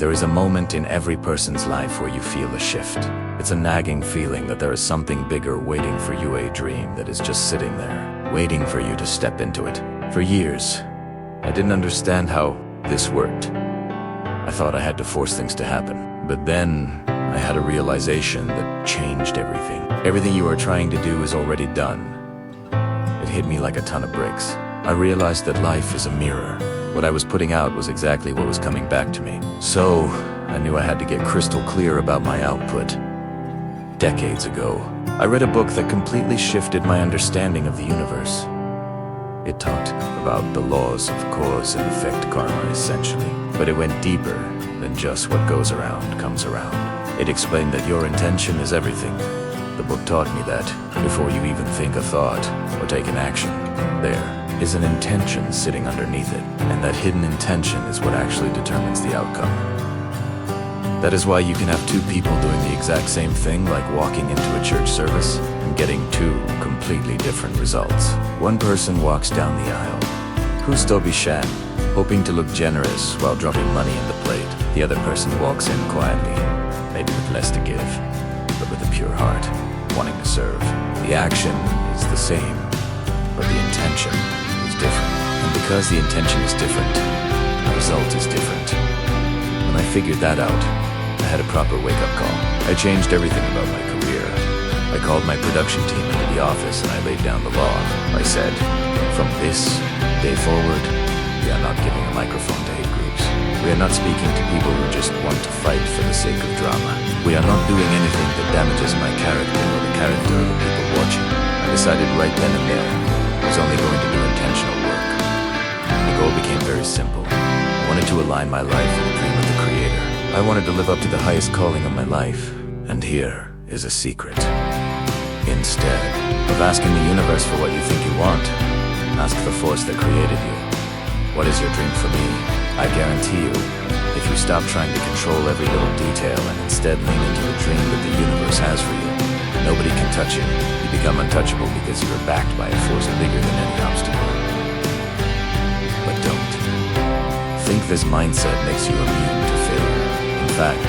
There is a moment in every person's life where you feel a shift. It's a nagging feeling that there is something bigger waiting for you, a dream that is just sitting there, waiting for you to step into it. For years, I didn't understand how this worked. I thought I had to force things to happen. But then, I had a realization that changed everything. Everything you are trying to do is already done. It hit me like a ton of bricks. I realized that life is a mirror. What I was putting out was exactly what was coming back to me. So, I knew I had to get crystal clear about my output. Decades ago, I read a book that completely shifted my understanding of the universe. It talked about the laws of cause and effect karma, essentially. But it went deeper than just what goes around comes around. It explained that your intention is everything. The book taught me that before you even think a thought or take an action, there is an intention sitting underneath it, and that hidden intention is what actually determines the outcome. That is why you can have two people doing the exact same thing, like walking into a church service and getting two completely different results. One person walks down the aisle, Husto Bishan, hoping to look generous while dropping money in the plate. The other person walks in quietly, maybe with less to give, but with a pure heart, wanting to serve. The action is the same, but the intention is different. And because the intention is different, the result is different. When I figured that out, I had a proper wake-up call. I changed everything about my career. I called my production team into the office and I laid down the law. I said, from this day forward, we are not giving a microphone to hate groups. We are not speaking to people who just want to fight for the sake of drama. We are not doing anything that damages my character or the character of the people watching. I decided right then and there I was only going to do intentional work. The goal became very simple. I wanted to align my life with the dream of the Creator. I wanted to live up to the highest calling of my life. And here is a secret. Instead of asking the universe for what you think you want, ask the force that created you. What is your dream for me? I guarantee you, if you stop trying to control every little detail and instead lean into the dream that the universe has for you, nobody can touch you. You become untouchable because you are backed by a force bigger than any obstacle. But don't think this mindset makes you immune to failure. In fact,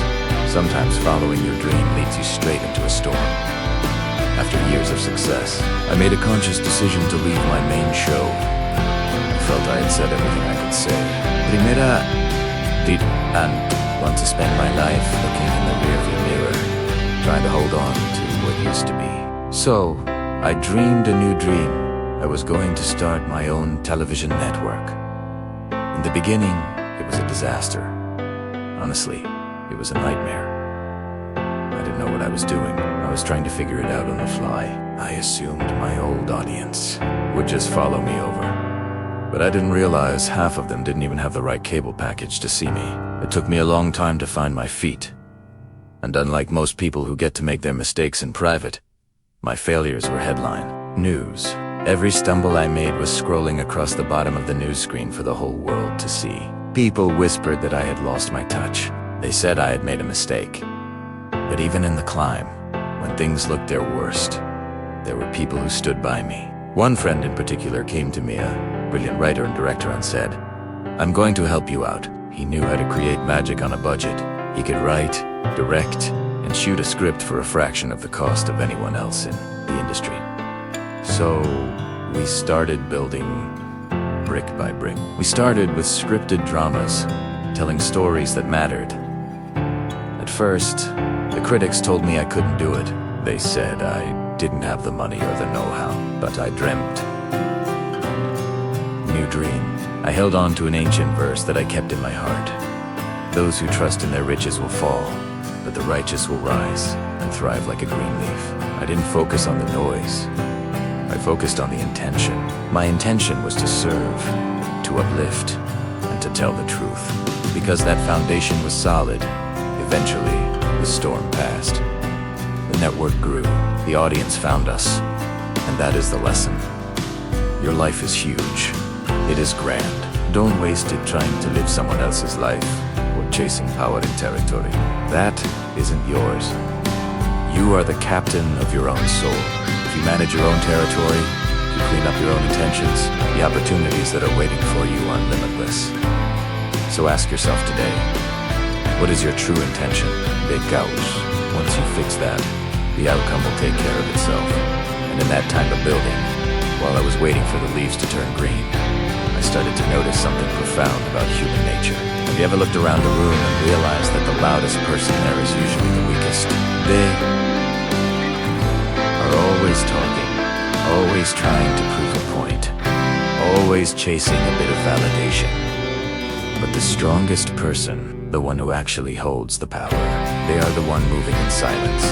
sometimes following your dream leads you straight into a storm. After years of success, I made a conscious decision to leave my main show. I felt I had said everything I could say. Primera, and want to spend my life looking in the rearview mirror, trying to hold on to what used to be. So, I dreamed a new dream. I was going to start my own television network. In the beginning, it was a disaster. Honestly, it was a nightmare. I didn't know what I was doing. I was trying to figure it out on the fly. I assumed my old audience would just follow me over. But I didn't realize half of them didn't even have the right cable package to see me. It took me a long time to find my feet. And unlike most people who get to make their mistakes in private, my failures were headline news. Every stumble I made was scrolling across the bottom of the news screen for the whole world to see. People whispered that I had lost my touch. They said I had made a mistake. But even in the climb, when things looked their worst, there were people who stood by me. One friend in particular came to me, a brilliant writer and director, and said, "I'm going to help you out." He knew how to create magic on a budget. He could write, direct, and shoot a script for a fraction of the cost of anyone else in the industry. So we started building brick by brick. We started with scripted dramas, telling stories that mattered. At first, the critics told me I couldn't do it. They said I didn't have the money or the know-how, but I dreamt. New dream. I held on to an ancient verse that I kept in my heart. Those who trust in their riches will fall, but the righteous will rise and thrive like a green leaf. I didn't focus on the noise. I focused on the intention. My intention was to serve, to uplift, and to tell the truth. Because that foundation was solid, eventually, the storm passed. The network grew, the audience found us, and that is the lesson. Your life is huge. It is grand. Don't waste it trying to live someone else's life or chasing power and territory. That isn't yours. You are the captain of your own soul. If you manage your own territory, you clean up your own intentions, the opportunities that are waiting for you are limitless. So ask yourself today, What is your true intention? Big couch. Once you fix that, the outcome will take care of itself. And in that type of building, while I was waiting for the leaves to turn green, I started to notice something profound about human nature. Have you ever looked around a room and realized that the loudest person there is usually the weakest? They are always talking, always trying to prove a point, always chasing a bit of validation. But the strongest person, the one who actually holds the power, they are the one moving in silence.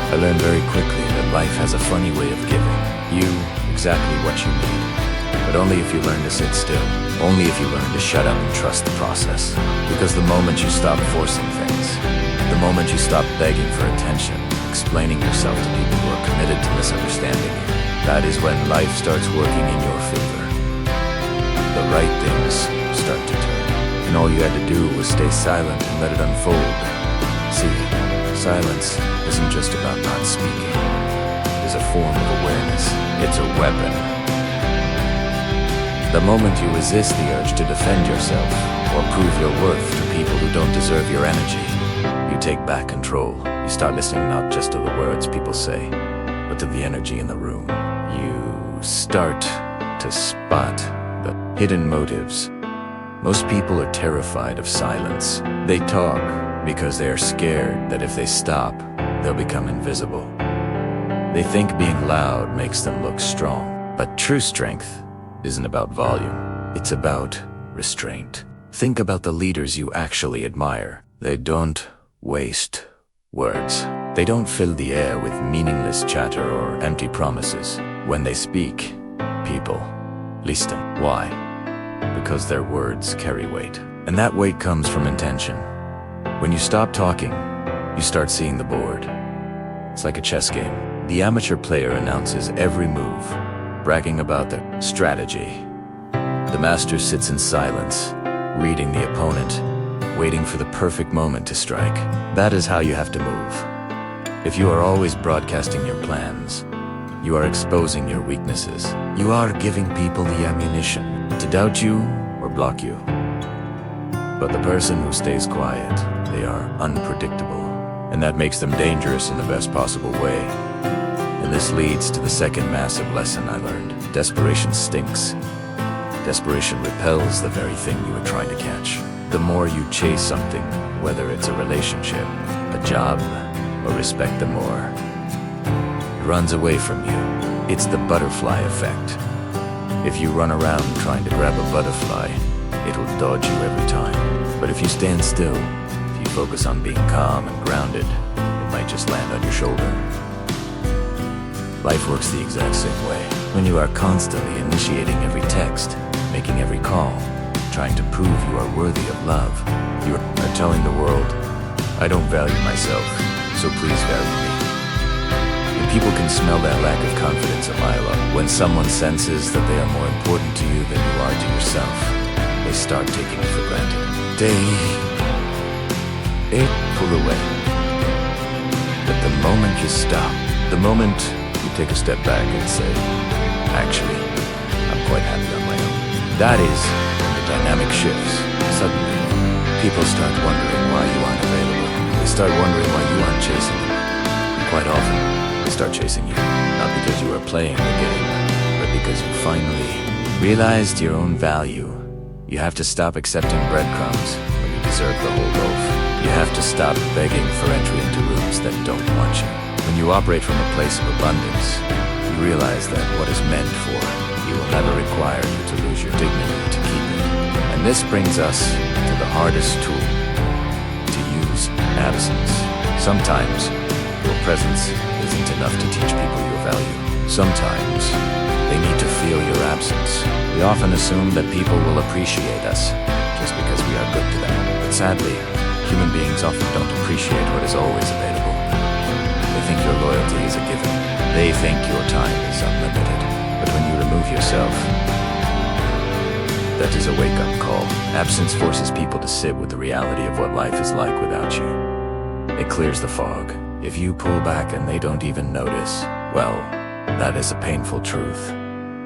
I learned very quickly that life has a funny way of giving you exactly what you need. But only if you learn to sit still. Only if you learn to shut up and trust the process. Because the moment you stop forcing things, the moment you stop begging for attention, explaining yourself to people who are committed to misunderstanding you, that is when life starts working in your favor. The right things start to turn. And all you had to do was stay silent and let it unfold. See, silence isn't just about not speaking. It is a form of awareness. It's a weapon. The moment you resist the urge to defend yourself or prove your worth to people who don't deserve your energy, you take back control. You start listening not just to the words people say, but to the energy in the room. You start to spot the hidden motives. Most people are terrified of silence. They talk because they are scared that if they stop, they'll become invisible. They think being loud makes them look strong. But true strength isn't about volume. It's about restraint. Think about the leaders you actually admire. They don't waste words. They don't fill the air with meaningless chatter or empty promises. When they speak, people listen. Why? Because their words carry weight. And that weight comes from intention. When you stop talking, you start seeing the board. It's like a chess game. The amateur player announces every move, bragging about their strategy. The master sits in silence, reading the opponent, waiting for the perfect moment to strike. That is how you have to move. If you are always broadcasting your plans, you are exposing your weaknesses. You are giving people the ammunition to doubt you or block you. But the person who stays quiet, they are unpredictable, and that makes them dangerous in the best possible way. And this leads to the second massive lesson I learned. Desperation stinks. Desperation repels the very thing you are trying to catch. The more you chase something, whether it's a relationship, a job, or respect, the more it runs away from you. It's the butterfly effect. If you run around trying to grab a butterfly, it'll dodge you every time. But if you stand still, if you focus on being calm and grounded, it might just land on your shoulder. Life works the exact same way. When you are constantly initiating every text, making every call, trying to prove you are worthy of love, you are telling the world, I don't value myself, so please value me. And people can smell that lack of confidence a mile up. When someone senses that they are more important to you than you are to yourself, they start taking it for granted. They pull away. But the moment you stop, the moment you take a step back and say, actually, I'm quite happy on my own. That is when the dynamic shifts. Suddenly, people start wondering why you aren't available. They start wondering why you aren't chasing them. And quite often, they start chasing you. Not because you are playing the game, but because you finally realized your own value. You have to stop accepting breadcrumbs when you deserve the whole loaf. You have to stop begging for entry into rooms that don't want you. When you operate from a place of abundance, you realize that what is meant for you will never require you to lose your dignity to keep it. And this brings us to the hardest tool, to use absence. Sometimes your presence isn't enough to teach people your value. Sometimes they need to feel your absence. We often assume that people will appreciate us just because we are good to them. But sadly, human beings often don't appreciate what is always available. They think your loyalty is a given. They think your time is unlimited. But when you remove yourself, that is a wake-up call. Absence forces people to sit with the reality of what life is like without you. It clears the fog. If you pull back and they don't even notice, well, that is a painful truth,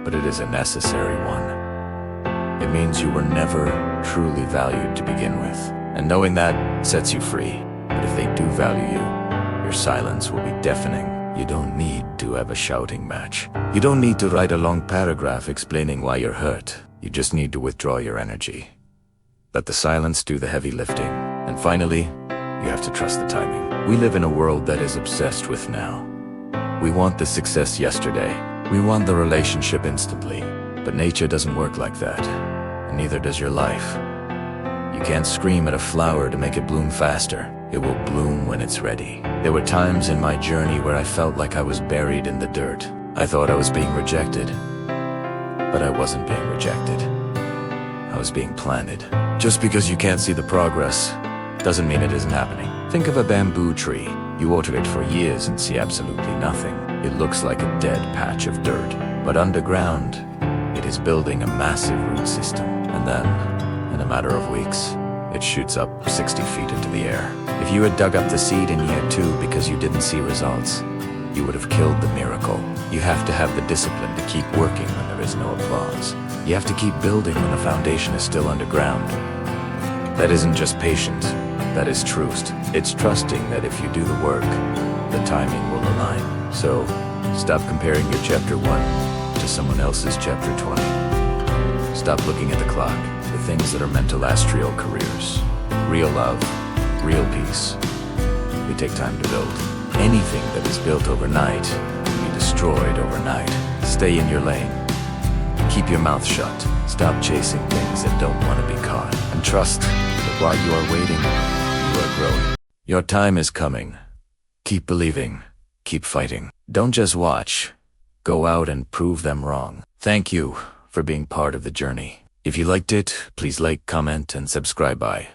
but it is a necessary one. It means you were never truly valued to begin with. And knowing that sets you free. But if they do value you, your silence will be deafening. You don't need to have a shouting match. You don't need to write a long paragraph explaining why you're hurt. You just need to withdraw your energy. Let the silence do the heavy lifting. And finally, you have to trust the timing. We live in a world that is obsessed with now. We want the success yesterday. We want the relationship instantly. But nature doesn't work like that. And neither does your life. You can't scream at a flower to make it bloom faster. It will bloom when it's ready. There were times in my journey where I felt like I was buried in the dirt. I thought I was being rejected. But I wasn't being rejected. I was being planted. Just because you can't see the progress doesn't mean it isn't happening. Think of a bamboo tree. You water it for years and see absolutely nothing. It looks like a dead patch of dirt. But underground, it is building a massive root system. And then, in a matter of weeks, it shoots up 60 feet into the air. If you had dug up the seed in year 2 because you didn't see results, you would have killed the miracle. You have to have the discipline to keep working when there is no applause. You have to keep building when the foundation is still underground. That isn't just patience, that is trust. It's trusting that if you do the work, the timing will align. So, stop comparing your chapter 1 to someone else's chapter 20. Stop looking at the clock. The things that are meant to last real careers, real love, real peace, they take time to build. Anything that is built overnight will be destroyed overnight. Stay in your lane. Keep your mouth shut. Stop chasing things that don't want to be caught. And trust that while you are waiting, you are growing. Your time is coming. Keep believing. Keep fighting. Don't just watch. Go out and prove them wrong. Thank you for being part of the journey. If you liked it, please like, comment, and subscribe. Bye.